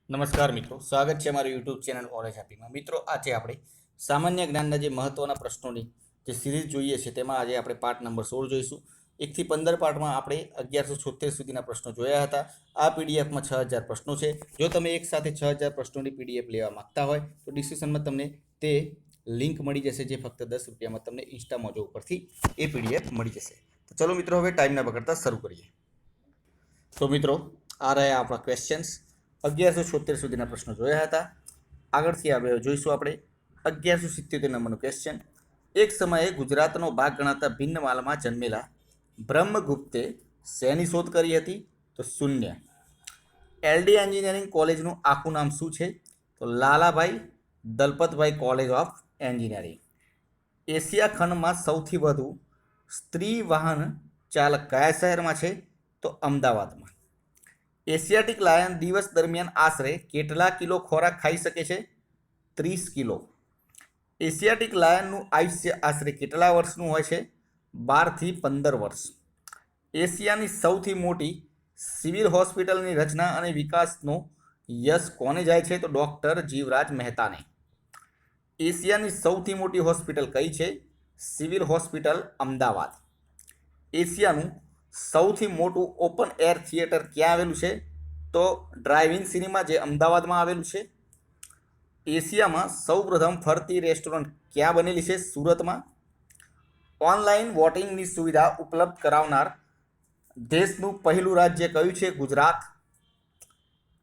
નમસ્કાર મિત્રો, સ્વાગત છે અમારી યુટ્યુબ ચેનલ ઓરેજ હેપીમાં. મિત્રો, આજે આપણે સામાન્ય જ્ઞાનના જે મહત્ત્વના પ્રશ્નોની જે સિરીઝ જોઈએ છે તેમાં આજે આપણે પાર્ટ નંબર 16 જોઈશું. 1 થી 15 પાર્ટમાં આપણે 1176 સુધીના પ્રશ્નો જોયા હતા. આ પીડીએફમાં 6000 પ્રશ્નો છે. જો તમે એકસાથે 6000 પ્રશ્નોની પીડીએફ લેવા માંગતા હોય તો ડિસ્ક્રિપ્શનમાં તમને તે લિંક મળી જશે, જે ફક્ત 10 રૂપિયામાં તમને ઇન્સ્ટા મોજો ઉપરથી એ પીડીએફ મળી જશે. તો ચલો મિત્રો, હવે ટાઈમ ના બગાડતા શરૂ કરીએ. તો મિત્રો, આ રહ્યા આપણા ક્વેશ્ચન્સ. 1176 સુધીના પ્રશ્નો જોયા હતા. આગળથી આપણે જોઈશું આપણે 1177 નંબરનો ક્વેશ્ચન. એક સમયે ગુજરાતનો ભાગ ગણાતા ભિન્નમાલમાં જન્મેલા બ્રહ્મગુપ્તે શેની શોધ કરી હતી? તો શૂન્ય. એલડી એન્જિનિયરિંગ કોલેજનું આખું નામ શું છે? તો Lalabhai Dalpatbhai college of engineering. Asia ખંડમાં સૌથી વધુ સ્ત્રી વાહન ચાલક કયા શહેરમાં છે? તો અમદાવાદમાં. એશિયાટિક લાયન દિવસ દરમિયાન આશરે કેટલા કિલો ખોરાક ખાઈ શકે છે? 30 કિલો. એશિયાટિક લાયનનું આયુષ્ય આશરે કેટલા વર્ષનું હોય છે? 12 થી 15 વર્ષ. એશિયાની સૌથી મોટી સિવિલ હોસ્પિટલની રચના અને વિકાસનો યશ કોને જાય છે? તો ડૉક્ટર જીવરાજ મહેતાને. એશિયાની સૌથી મોટી હોસ્પિટલ કઈ છે? Civil hospital Ahmedabad. એશિયાનું સૌથી મોટું ઓપન એર થિયેટર ક્યાં આવેલું છે? તો ડ્રાઇવ-ઇન સિનેમા, જે અમદાવાદમાં આવેલું છે. એશિયામાં સૌપ્રથમ ફરતી રેસ્ટોરન્ટ ક્યાં બનેલી છે? સુરતમાં. ઓનલાઈન વોટિંગની સુવિધા ઉપલબ્ધ કરાવનાર દેશનું પહેલું રાજ્ય કયું છે? ગુજરાત.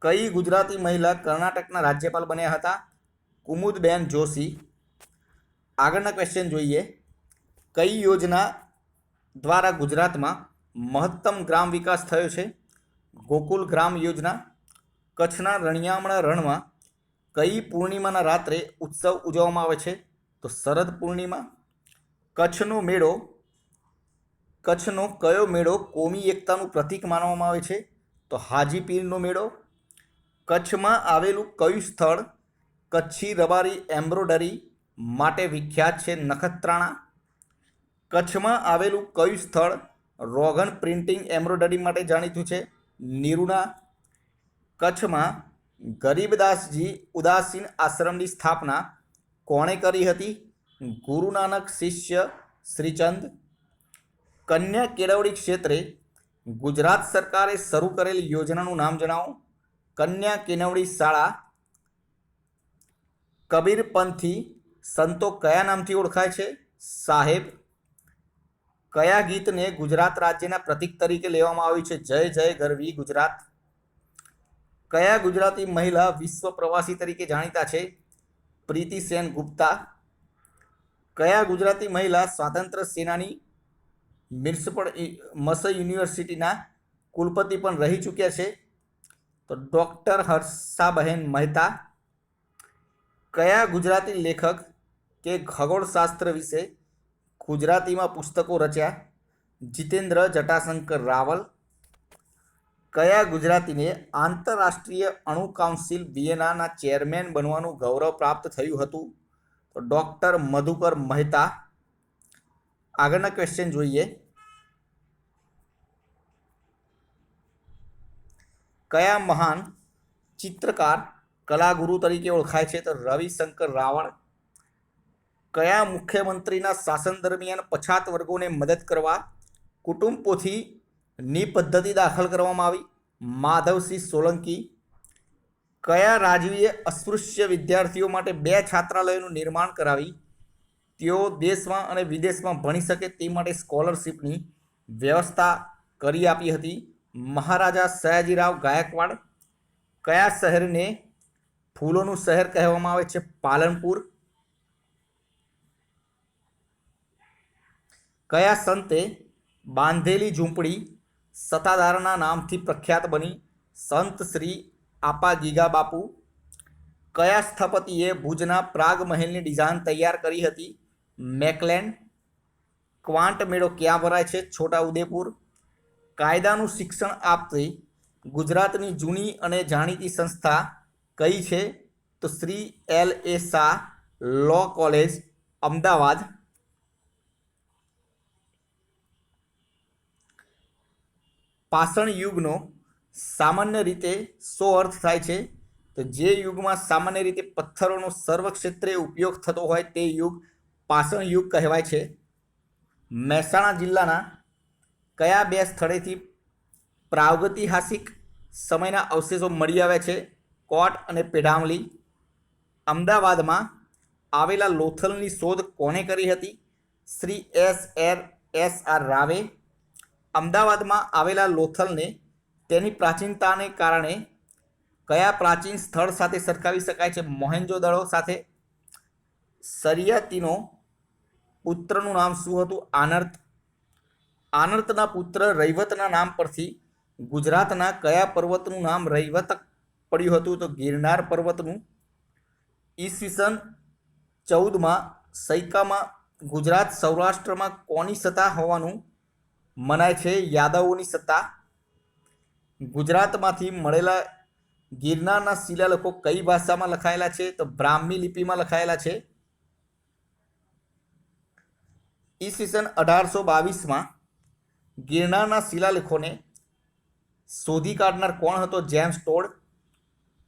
કઈ ગુજરાતી મહિલા કર્ણાટકના રાજ્યપાલ બન્યા હતા? કુમુદબેન જોશી. આગળના ક્વેશ્ચન જોઈએ. કઈ યોજના દ્વારા ગુજરાતમાં મહત્તમ ગ્રામ વિકાસ થયો છે? ગોકુલ ગ્રામ યોજના. કચ્છના રણિયામણા રણમાં કઈ પૂર્ણિમાના રાત્રે ઉત્સવ ઉજવવામાં આવે છે? તો શરદ પૂર્ણિમા. કચ્છનો કયો મેળો કોમી એકતાનું પ્રતીક માનવામાં આવે છે? તો હાજીપીરનો મેળો. કચ્છમાં આવેલું કયું સ્થળ કચ્છી રબારી એમ્બ્રોડરી માટે વિખ્યાત છે? નખત્રાણા. કચ્છમાં આવેલું કયું સ્થળ રોગન પ્રિન્ટિંગ એમ્બ્રોડરી માટે જાણીતું છે? નિરુણા. કચ્છમાં ગરીબદાસજી ઉદાસીન આશ્રમની સ્થાપના કોણે કરી હતી? ગુરુ નાનક શિષ્ય શ્રીચંદ. કન્યા કેળવણી ક્ષેત્રે ગુજરાત સરકારે શરૂ કરેલી યોજનાનું નામ જણાવો. કન્યા કેળવણી શાળા. કબીરપંથી સંતો કયા નામથી ઓળખાય છે? સાહેબ. કયા ગીતને ગુજરાત રાજ્યના પ્રતીક તરીકે લેવામાં આવ્યું છે? જય જય ગરવી ગુજરાત. કયા ગુજરાતી મહિલા વિશ્વ પ્રવાસી તરીકે જાણીતા છે? પ્રીતિ સેન ગુપ્તા. કયા ગુજરાતી મહિલા સ્વાતંત્ર્ય સેનાની મસ યુનિવર્સિટીના કુલપતિ પણ રહી ચૂક્યા છે? તો ડૉક્ટર હર્ષાબહેન મહેતા. કયા ગુજરાતી લેખક કે ખગોળશાસ્ત્ર વિશે ગુજરાતીમાં પુસ્તકો રચ્યા? જીતેન્દ્ર જટાશંકર રાવલ. કયા ગુજરાતીને આંતરરાષ્ટ્રીય અણુ કાઉન્સિલ વિયેનાના ચેરમેન બનવાનું ગૌરવ પ્રાપ્ત થયું હતું? તો ડૉક્ટર મધુકર મહેતા. આગળના ક્વેશ્ચન જોઈએ. કયા મહાન ચિત્રકાર કલાગુરુ તરીકે ઓળખાય છે? તો રવિશંકર રાવળ. કયા મુખ્યમંત્રીના શાસન દરમિયાન પછાત વર્ગોને મદદ કરવા કુટુંબ પોથીની પદ્ધતિ દાખલ કરવામાં આવી? માધવસિંહ સોલંકી. કયા રાજવીએ અસ્પૃશ્ય વિદ્યાર્થીઓ માટે 2 છાત્રાલયોનું નિર્માણ કરાવી તેઓ દેશમાં અને વિદેશમાં ભણી શકે તે માટે સ્કોલરશીપની વ્યવસ્થા કરી આપી હતી? મહારાજા સયાજીરાવ ગાયકવાડ. કયા શહેરને ફૂલોનું શહેર કહેવામાં આવે છે? પાલનપુર. કયા સંતે બાંધેલી ઝૂંપડી સત્તાધારના નામથી પ્રખ્યાત બની? સંત શ્રી આપા ગીગા બાપુ. કયા સ્થપતિએ ભુજના પ્રાગ મહેલની ડિઝાઇન તૈયાર કરી હતી? મેકલેન્ડ. ક્વાંટ મેળો ક્યાં ભરાય છે? છોટાઉદેપુર. કાયદાનું શિક્ષણ આપતી ગુજરાતની જૂની અને જાણીતી સંસ્થા કઈ છે? તો Shri L.A. Shah law college Ahmedabad. પાષાણ યુગનો સામાન્ય રીતે શો અર્થ થાય છે? તો જે યુગમાં સામાન્ય રીતે પથ્થરોનો સર્વક્ષેત્રે ઉપયોગ થતો હોય તે યુગ પાષાણ યુગ કહેવાય છે. મહેસાણા જિલ્લાના કયા બે સ્થળેથી પ્રાગૈતિહાસિક સમયના અવશેષો મળી આવ્યા છે? કોટ અને પેઢામલી. અમદાવાદમાં આવેલા લોથલની શોધ કોણે કરી હતી? શ્રી એસ આર રાવે. અમદાવાદમાં આવેલા લોથલને તેની પ્રાચીનતાને કારણે કયા પ્રાચીન સ્થળ સાથે સરખાવી શકાય છે? મોહેન્જો-દડો સાથે. સરિયાતીનો પુત્રનું નામ શું હતું? આનર્ત. આનર્તના પુત્ર રૈવતના નામ પરથી ગુજરાતના કયા પર્વતનું નામ રૈવત પડ્યું હતું? તો ગિરનાર પર્વતનું. ઈસવીસન 14માં સૈકામાં ગુજરાત સૌરાષ્ટ્રમાં કોની સત્તા હોવાનું મનાય છે? યાદવોની સત્તા. ગુજરાતમાંથી મળેલા ગિરનારના શિલાલેખો કઈ ભાષામાં લખાયેલા છે? તો બ્રાહ્મી લિપિમાં લખાયેલા છે. ઈસવીસન 1822માં ગિરનારના શિલાલેખોને શોધી કાઢનાર કોણ હતો? James Tod.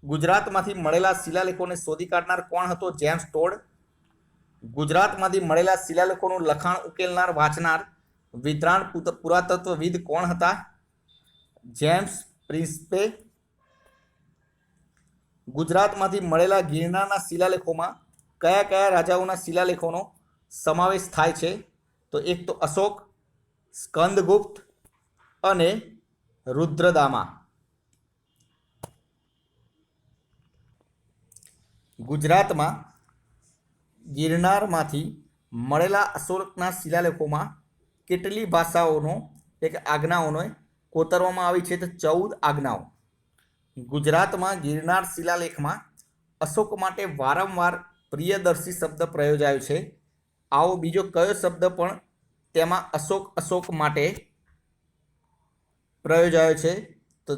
ગુજરાતમાંથી મળેલા શિલાલેખોને શોધી કાઢનાર કોણ હતો? James Tod. ગુજરાતમાંથી મળેલા શિલાલેખોનું લખાણ ઉકેલનાર વાંચનાર વિદ્વાન પુરાતત્વવિદ કોણ હતા? જેમ્સ પ્રિન્સ્પે. ગુજરાતમાંથી મળેલા ગિરનારના શિલાલેખોમાં કયા કયા રાજાઓના શિલાલેખોનો સમાવેશ થાય છે? તો એક તો અશોક, સ્કંદગુપ્ત અને રુદ્રદામા. ગુજરાતમાં ગિરનારમાંથી મળેલા અશોકના શિલાલેખોમાં કેટલી ભાષાઓનો એક આજ્ઞાઓનો કોતરવામાં આવી છે? તો 14 આજ્ઞાઓ. ગુજરાતમાં ગિરનાર શિલાલેખમાં અશોક માટે વારંવાર પ્રિયદર્શી શબ્દ પ્રયોજાયો છે. આવો બીજો કયો શબ્દ પણ તેમાં અશોક માટે પ્રયોજાયો છે? તો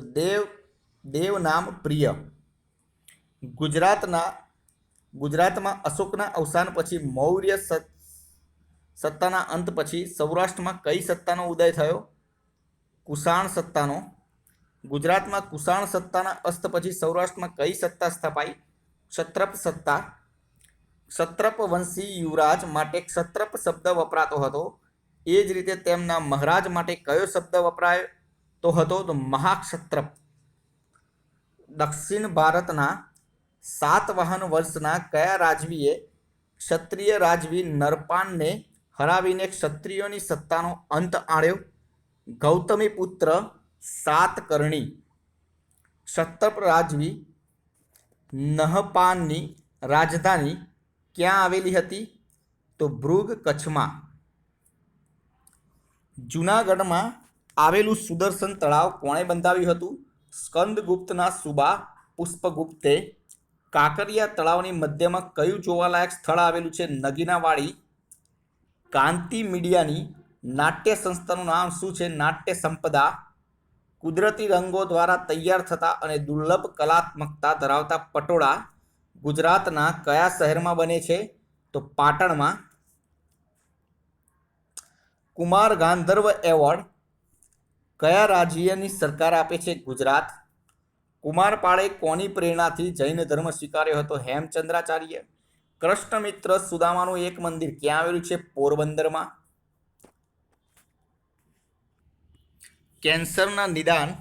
દેવ નામ પ્રિય. ગુજરાતમાં અશોકના અવસાન પછી મૌર્ય સત્તાના અંત પછી સૌરાષ્ટ્રમાં કઈ સત્તાનો ઉદય થયો? કુષાણ સત્તાનો. ગુજરાતમાં કુષાણ સત્તાના અસ્ત પછી સૌરાષ્ટ્રમાં કઈ સત્તા સ્થપાઈ? ક્ષત્રપ સત્તા. ક્ષત્રપ વંશી યુવરાજ માટે ક્ષત્રપ શબ્દ વપરાતો હતો. એ જ રીતે તેમના મહારાજ માટે કયો શબ્દ વપરાતો હતો? તો મહાક્ષત્રપ. દક્ષિણ ભારતના સાતવાહન વંશના કયા રાજવીએ ક્ષત્રિય રાજવી નરપાનને હરાવીને ક્ષત્રિયોની સત્તાનો અંત આણ્યો? ગૌતમી પુત્ર સાતકર્ણી. ક્ષત્રપ રાજવી નહપાનની રાજધાની ક્યાં આવેલી હતી? તો ભૃગ, કચ્છમાં. જૂનાગઢમાં આવેલું સુદર્શન તળાવ કોણે બંધાવ્યું હતું? સ્કંદગુપ્તના સુબા પુષ્પગુપ્તે. કાંકરિયા તળાવની મધ્યમાં કયું જોવાલાયક સ્થળ આવેલું છે? નગીનાવાડી. કાંતિ મીડિયાની નાટ્ય સંસ્થાનું નામ શું છે? નાટ્ય સંપદા. કુદરતી રંગો દ્વારા તૈયાર થતા અને દુર્લભ કલાત્મકતા ધરાવતા પટોળા ગુજરાતના કયા શહેરમાં બને છે? તો પાટણમાં. કુમાર ગાંધર્વ એવોર્ડ કયા રાજ્યની સરકાર આપે છે? ગુજરાત. કુમારપાળે કોની પ્રેરણાથી જૈન ધર્મ સ્વીકાર્યો હતો? હેમચંદ્રાચાર્ય. કૃષ્ણમિત્ર સુદામાનું એક મંદિર ક્યાં આવેલું છે? પોરબંદરમાં. કેન્સરના નિદાન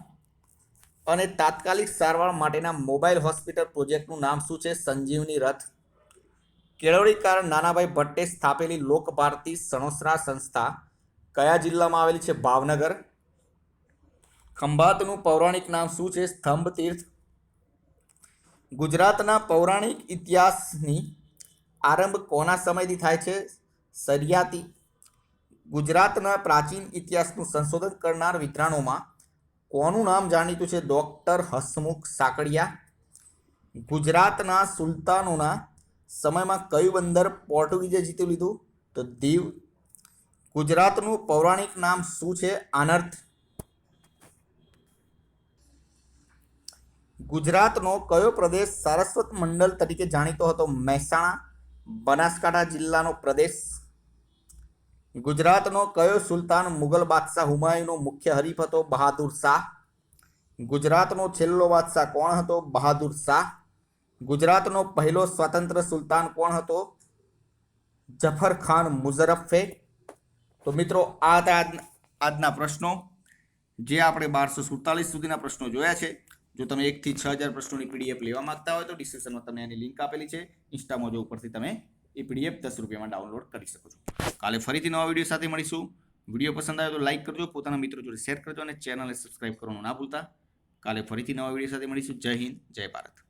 અને તાત્કાલિક સારવાર માટેના મોબાઈલ હોસ્પિટલ પ્રોજેક્ટનું નામ શું છે? સંજીવની રથ. કેળવણીકાર નાનાભાઈ ભટ્ટે સ્થાપેલી લોકભારતી સણોસરા સંસ્થા કયા જિલ્લામાં આવેલી છે? ભાવનગર. ખંભાતનું પૌરાણિક નામ શું છે? સ્તંભ તીર્થ. ગુજરાતના પૌરાણિક ઇતિહાસની આરંભ કોના સમયથી થાય છે? સરિયાતી. ગુજરાતના પ્રાચીન ઇતિહાસનું સંશોધન કરનાર વિદ્વાનોમાં કોનું નામ જાણીતું છે? ડૉક્ટર હસમુખ સાકડિયા. ગુજરાતના સુલતાનોના સમયમાં કયું બંદર પોર્ટુગીઝે જીતી લીધું? તો દીવ. ગુજરાતનું પૌરાણિક નામ શું છે? આનર્ત. ગુજરાતનો કયો પ્રદેશ સારસ્વત મંડળ તરીકે જાણીતો હતો? મહેસાણા. બનાસકાંઠા જિલ્લાનો પ્રદેશ. ગુજરાતનો કયો સુલતાન મુગલ બાદશાહ હુમાયુનો મુખ્ય હરીફ હતો? બહાદુર શાહ. ગુજરાતનો છેલ્લો બાદશાહ કોણ હતો? બહાદુર શાહ. ગુજરાતનો પહેલો સ્વતંત્ર સુલતાન કોણ હતો? જફર ખાન મુઝરફે. તો મિત્રો આ હતા આજના પ્રશ્નો, જે આપણે 1247 સુધીના પ્રશ્નો જોયા છે. જો તમે 1 થી 6000 પ્રશ્નોની પીડીએફ લેવા માંગતા હોય તો ડિસ્ક્રિપ્શનમાં તમને એની લિંક આપેલી છે. ઇન્સ્ટામાં ઉપરથી તમે એ પીડીએફ 10 રૂપિયામાં ડાઉનલોડ કરી શકો છો. કાલે ફરીથી નવા વિડીયો સાથે મળીશું. વિડીયો પસંદ આવ્યો તો લાઇક કરજો, પોતાના મિત્રો જોડે શેર કરજો અને ચેનલને સબસ્ક્રાઇબ કરવાનું ના ભૂલતા. કાલે ફરીથી નવા વિડીયો સાથે મળીશું. જય હિન્દ, જય ભારત.